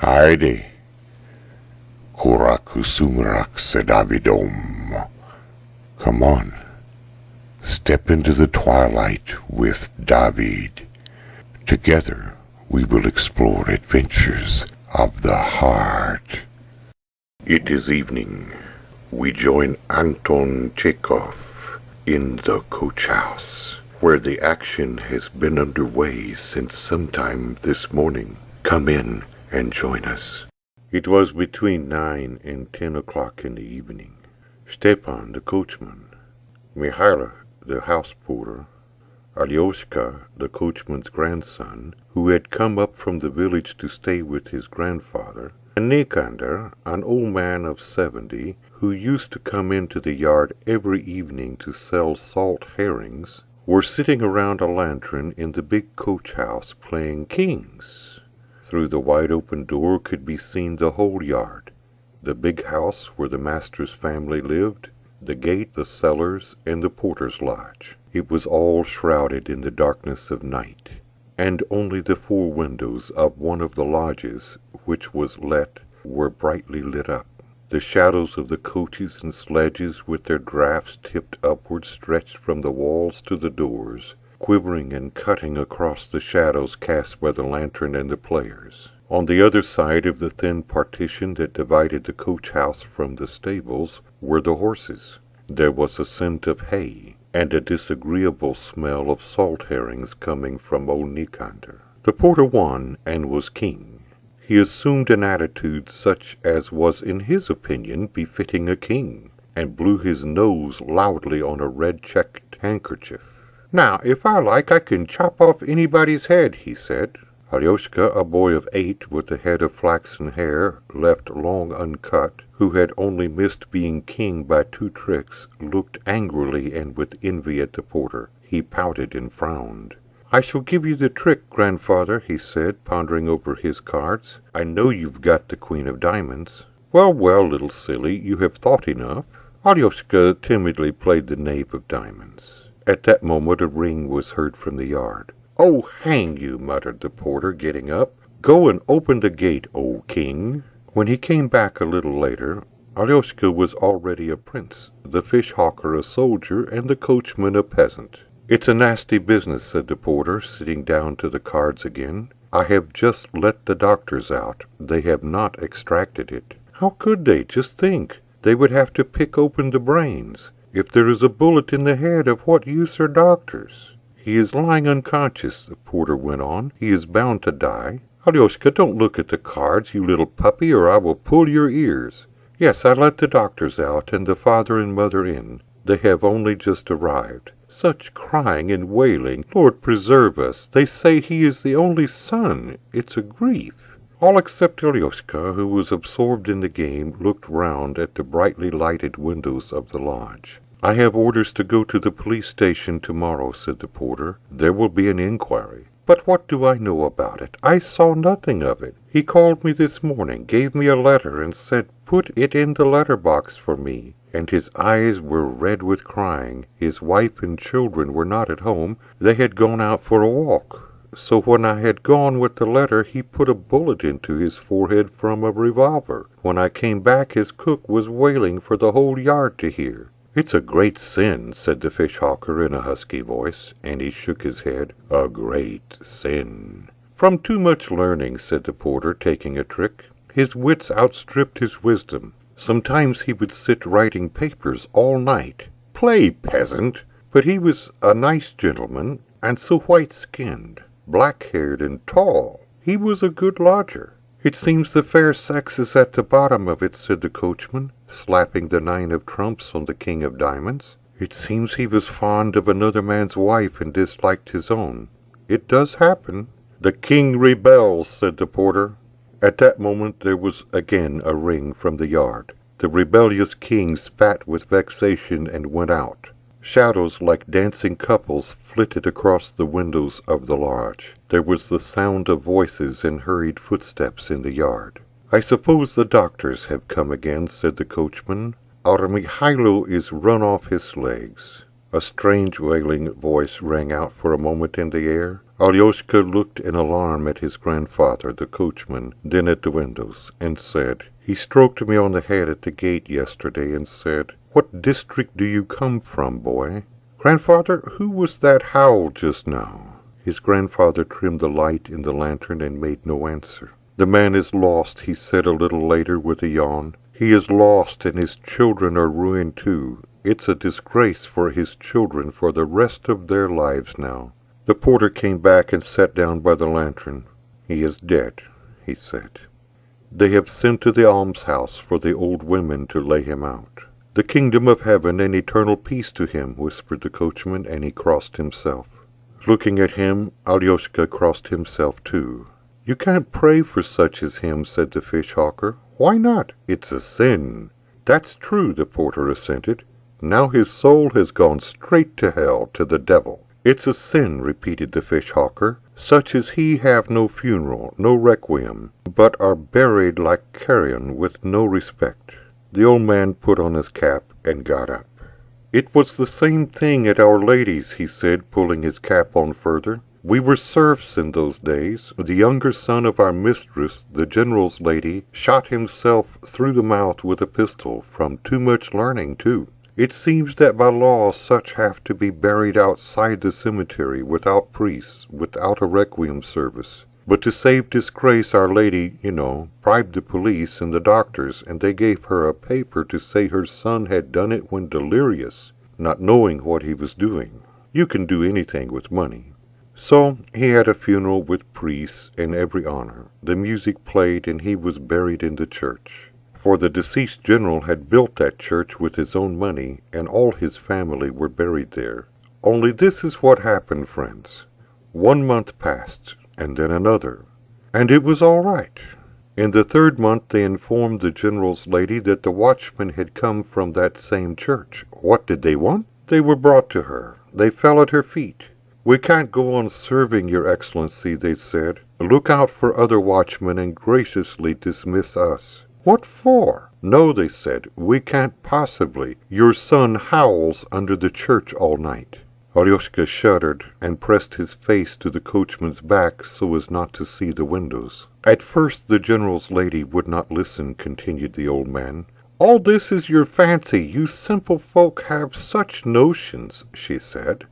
Haydi, Kurakusumrak Sedavidom. Come on, step into the twilight with David. Together we will explore adventures of the heart. It is evening. We join Anton Chekhov in the coach house, where the action has been underway since sometime this morning. Come in and join us. It was between 9 and 10 o'clock in the evening. Stepan, the coachman, Mihaila, the house porter, Alyoshka, the coachman's grandson, who had come up from the village to stay with his grandfather, and Nikander, an old man of 70, who used to come into the yard every evening to sell salt herrings, were sitting around a lantern in the big coach house playing kings. Through the wide-open door could be seen the whole yard, the big house where the master's family lived, the gate, the cellars, and the porter's lodge. It was all shrouded in the darkness of night, and only the 4 windows of one of the lodges, which was let, were brightly lit up. The shadows of the coaches and sledges with their draughts tipped upward stretched from the walls to the doors, quivering and cutting across the shadows cast by the lantern and the players. On the other side of the thin partition that divided the coach house from the stables were the horses. There was a scent of hay, and a disagreeable smell of salt herrings coming from old Nikander. The porter won and was king. He assumed an attitude such as was in his opinion befitting a king, and blew his nose loudly on a red-checked handkerchief. "Now, if I like, I can chop off anybody's head," he said. Alyoshka, a boy of 8 with a head of flaxen hair left long uncut, who had only missed being king by 2 tricks, looked angrily and with envy at the porter. He pouted and frowned. "I shall give you the trick, grandfather," he said, pondering over his cards. "I know you've got the Queen of Diamonds." "Well, well, little silly, you have thought enough." Alyoshka timidly played the Knave of Diamonds. At that moment a ring was heard from the yard. "Oh, hang you," muttered the porter, getting up. "Go and open the gate, old king." When he came back a little later, Alyoshka was already a prince, the fish-hawker a soldier, and the coachman a peasant. "It's a nasty business," said the porter, sitting down to the cards again. "I have just let the doctors out. They have not extracted it." "How could they? Just think. They would have to pick open the brains. If there is a bullet in the head, of what use are doctors?" "He is lying unconscious," the porter went on. "He is bound to die." "Alyoshka, don't look at the cards, you little puppy, or I will pull your ears." "Yes, I let the doctors out, and the father and mother in. They have only just arrived. Such crying and wailing! Lord preserve us! They say he is the only son. It's a grief." All except Alyoshka, who was absorbed in the game, looked round at the brightly lighted windows of the lodge. "I have orders to go to the police station tomorrow," said the porter. "There will be an inquiry." "But what do I know about it? I saw nothing of it. He called me this morning, gave me a letter, and said, 'Put it in the letter-box for me.' And his eyes were red with crying. His wife and children were not at home. They had gone out for a walk. So when I had gone with the letter, he put a bullet into his forehead from a revolver. When I came back, his cook was wailing for the whole yard to hear." "It's a great sin," said the fish-hawker in a husky voice, and he shook his head. "A great sin." "From too much learning," said the porter, taking a trick. "His wits outstripped his wisdom. Sometimes he would sit writing papers all night." "Play, peasant!" "But he was a nice gentleman, and so white-skinned, black-haired and tall. He was a good lodger." "It seems the fair sex is at the bottom of it," said the coachman, slapping the 9 of trumps on the King of Diamonds. "It seems he was fond of another man's wife and disliked his own. It does happen." "The king rebels," said the porter. At that moment there was again a ring from the yard. The rebellious king spat with vexation and went out. Shadows like dancing couples flitted across the windows of the lodge. There was the sound of voices and hurried footsteps in the yard. "I suppose the doctors have come again," said the coachman. "Our Mihailo is run off his legs." A strange wailing voice rang out for a moment in the air. Alyoshka looked in alarm at his grandfather, the coachman, then at the windows, and said, "He stroked me on the head at the gate yesterday and said, 'What district do you come from, boy?' Grandfather, who was that howl just now?" His grandfather trimmed the light in the lantern and made no answer. "The man is lost," he said a little later with a yawn. "He is lost, and his children are ruined too. It's a disgrace for his children for the rest of their lives now." The porter came back and sat down by the lantern. "He is dead," he said. "They have sent to the almshouse for the old women to lay him out." "The kingdom of heaven and eternal peace to him," whispered the coachman, and he crossed himself. Looking at him, Alyoshka crossed himself too. "You can't pray for such as him," said the fish-hawker. "Why not? It's a sin." "That's true," the porter assented. "Now his soul has gone straight to hell, to the devil." "It's a sin," repeated the fish-hawker. "Such as he have no funeral, no requiem, but are buried like carrion with no respect." The old man put on his cap and got up. "It was the same thing at Our Lady's," he said, pulling his cap on further. "We were serfs in those days. The younger son of our mistress, the general's lady, shot himself through the mouth with a pistol, from too much learning, too. It seems that by law such have to be buried outside the cemetery, without priests, without a requiem service. But to save disgrace, Our Lady, bribed the police and the doctors, and they gave her a paper to say her son had done it when delirious, not knowing what he was doing. You can do anything with money. So he had a funeral with priests and every honor. The music played, and he was buried in the church. For the deceased general had built that church with his own money, and all his family were buried there. Only this is what happened, friends. 1 month passed, and then another, and it was all right. In the 3rd month they informed the general's lady that the watchmen had come from that same church. What did they want? They were brought to her. They fell at her feet. "We can't go on serving your excellency," they said. "Look out for other watchmen and graciously dismiss us." "What for?" "No," they said, "we can't possibly. Your son howls under the church all night." Alyoshka shuddered and pressed his face to the coachman's back so as not to see the windows. "At first the general's lady would not listen," continued the old man. "All this is your fancy. You simple folk have such notions," she said.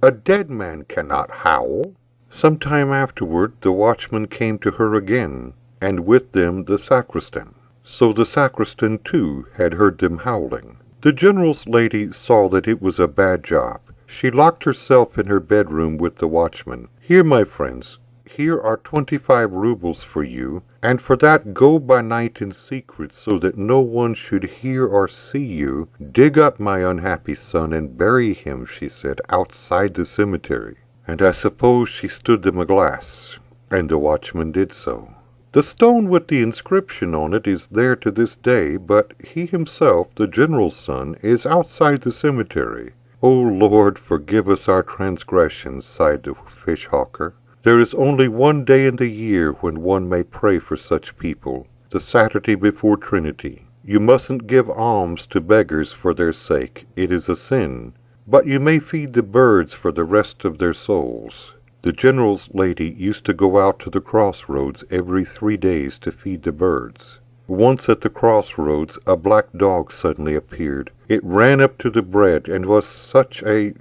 "A dead man cannot howl." Some time afterward the watchman came to her again, and with them the sacristan. So the sacristan, too, had heard them howling. The general's lady saw that it was a bad job. She locked herself in her bedroom with the watchman. "Here, my friends, here are 25 rubles for you, and for that go by night in secret so that no one should hear or see you. Dig up my unhappy son and bury him," she said, "outside the cemetery." And I suppose she stood them a glass, and the watchman did so. The stone with the inscription on it is there to this day, but he himself, the general's son, is outside the cemetery. "O Lord, forgive us our transgressions," sighed the fish-hawker. "There is only one day in the year when one may pray for such people, the Saturday before Trinity. You mustn't give alms to beggars for their sake. It is a sin. But you may feed the birds for the rest of their souls." The general's lady used to go out to the crossroads every 3 days to feed the birds. Once at the crossroads a black dog suddenly appeared. It ran up to the bread and was such a...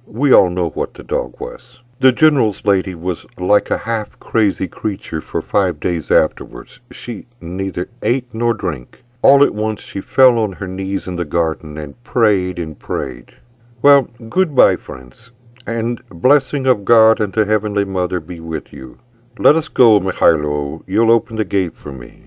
We all know what the dog was. The general's lady was like a half-crazy creature for 5 days afterwards. She neither ate nor drank. All at once she fell on her knees in the garden and prayed and prayed. Well, goodbye, friends. And blessing of God and the Heavenly Mother be with you. Let us go, Mikhailo. You'll open the gate for me.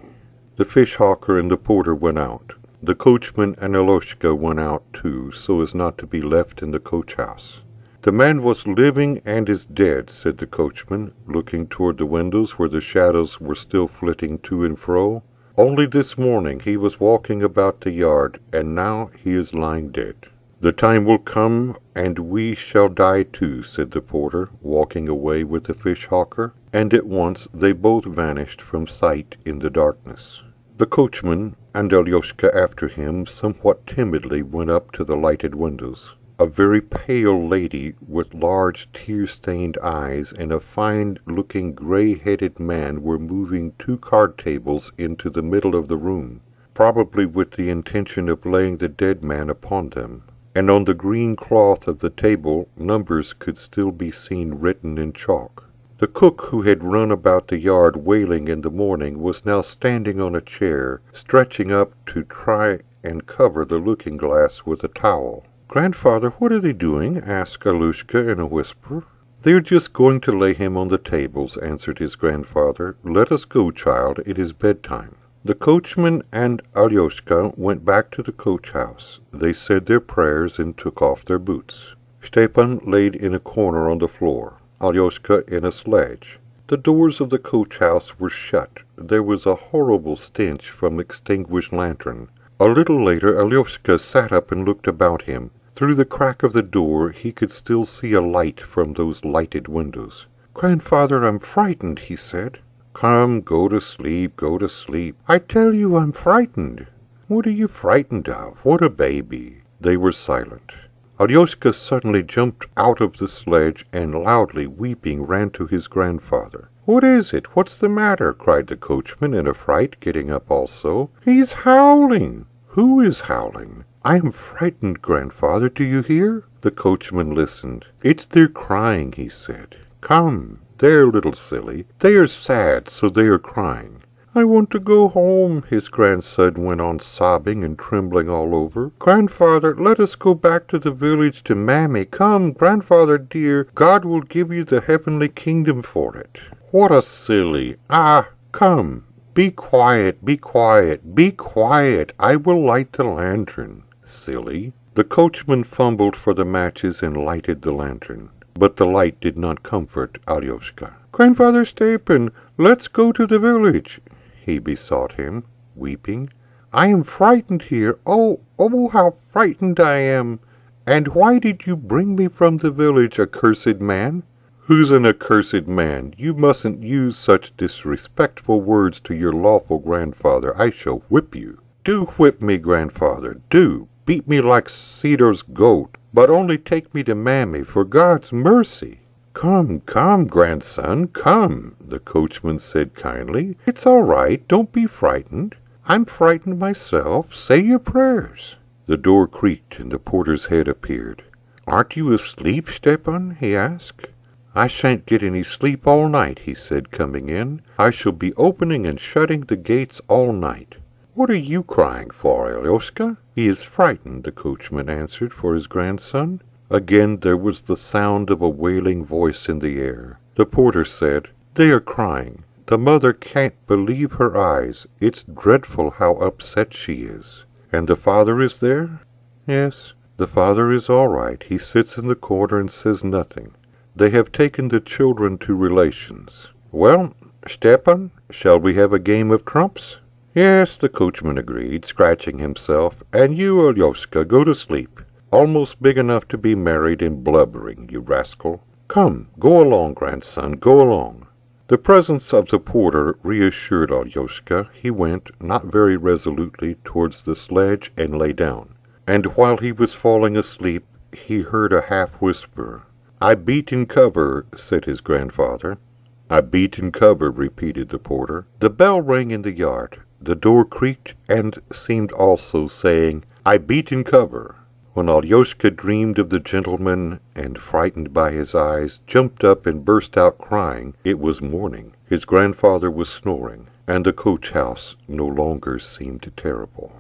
The fish-hawker and the porter went out. The coachman and Alyoshka went out too, so as not to be left in the coach-house. "The man was living and is dead," said the coachman, looking toward the windows where the shadows were still flitting to and fro. "Only this morning he was walking about the yard, and now he is lying dead." "The time will come, and we shall die too," said the porter, walking away with the fish-hawker, and at once they both vanished from sight in the darkness. The coachman, and Alyoshka after him, somewhat timidly went up to the lighted windows. A very pale lady with large tear-stained eyes and a fine-looking gray-headed man were moving 2 card tables into the middle of the room, probably with the intention of laying the dead man upon them. And on the green cloth of the table numbers could still be seen written in chalk. The cook, who had run about the yard wailing in the morning, was now standing on a chair, stretching up to try and cover the looking-glass with a towel. "Grandfather, what are they doing?" asked Alyosha in a whisper. "They're just going to lay him on the tables," answered his grandfather. "Let us go, child. It is bedtime." The coachman and Alyosha went back to the coach-house. They said their prayers and took off their boots. Stepan laid in a corner on the floor, Alyosha in a sledge. The doors of the coach-house were shut. There was a horrible stench from extinguished lantern. A little later Alyosha sat up and looked about him. Through the crack of the door he could still see a light from those lighted windows. "Grandfather, I'm frightened," he said. "Come, go to sleep, go to sleep. I tell you I'm frightened." "What are you frightened of? What a baby." They were silent. Alyosha suddenly jumped out of the sledge and, loudly weeping, ran to his grandfather. "What is it? What's the matter?" cried the coachman in a fright, getting up also. "He's howling." "Who is howling?" "I am frightened, grandfather. Do you hear?" The coachman listened. "It's their crying," he said. "Come, they're little silly. They are sad, so they are crying." "I want to go home," his grandson went on, sobbing and trembling all over. "Grandfather, let us go back to the village to Mammy. Come, grandfather dear, God will give you the heavenly kingdom for it." "What a silly! Ah, come, be quiet, be quiet, be quiet. I will light the lantern." "Silly." The coachman fumbled for the matches and lighted the lantern. But the light did not comfort Alyosha. "Grandfather Stepan, let's go to the village," he besought him, weeping. "I am frightened here. Oh, how frightened I am! And why did you bring me from the village, accursed man?" "Who's an accursed man? You mustn't use such disrespectful words to your lawful grandfather. I shall whip you." "Do whip me, grandfather, do. Beat me like Cedar's goat. But only take me to Mammy, for God's mercy." "Come, come, grandson, come," the coachman said kindly. "It's all right. Don't be frightened. I'm frightened myself. Say your prayers." The door creaked and the porter's head appeared. "Aren't you asleep, Stepan?" he asked. "I shan't get any sleep all night," he said, coming in. "I shall be opening and shutting the gates all night." "What are you crying for, Alyosha?" "He is frightened," the coachman answered for his grandson. Again there was the sound of a wailing voice in the air. The porter said, "They are crying. The mother can't believe her eyes. It's dreadful how upset she is." "And the father is there?" "Yes, the father is all right. He sits in the corner and says nothing. They have taken the children to relations." "Well, Stepan, shall we have a game of trumps?" "Yes," the coachman agreed, scratching himself. "And you, Alyosha, go to sleep. Almost big enough to be married and blubbering, you rascal. Come, go along, grandson, go along." The presence of the porter reassured Alyosha. He went, not very resolutely, towards the sledge and lay down. And while he was falling asleep, he heard a half-whisper. "I beat in cover," said his grandfather. "I beat in cover," repeated the porter. The bell rang in the yard. The door creaked and seemed also saying, "I beat in cover." When Alyosha dreamed of the gentleman and, frightened by his eyes, jumped up and burst out crying, it was morning. His grandfather was snoring, and the coach-house no longer seemed terrible.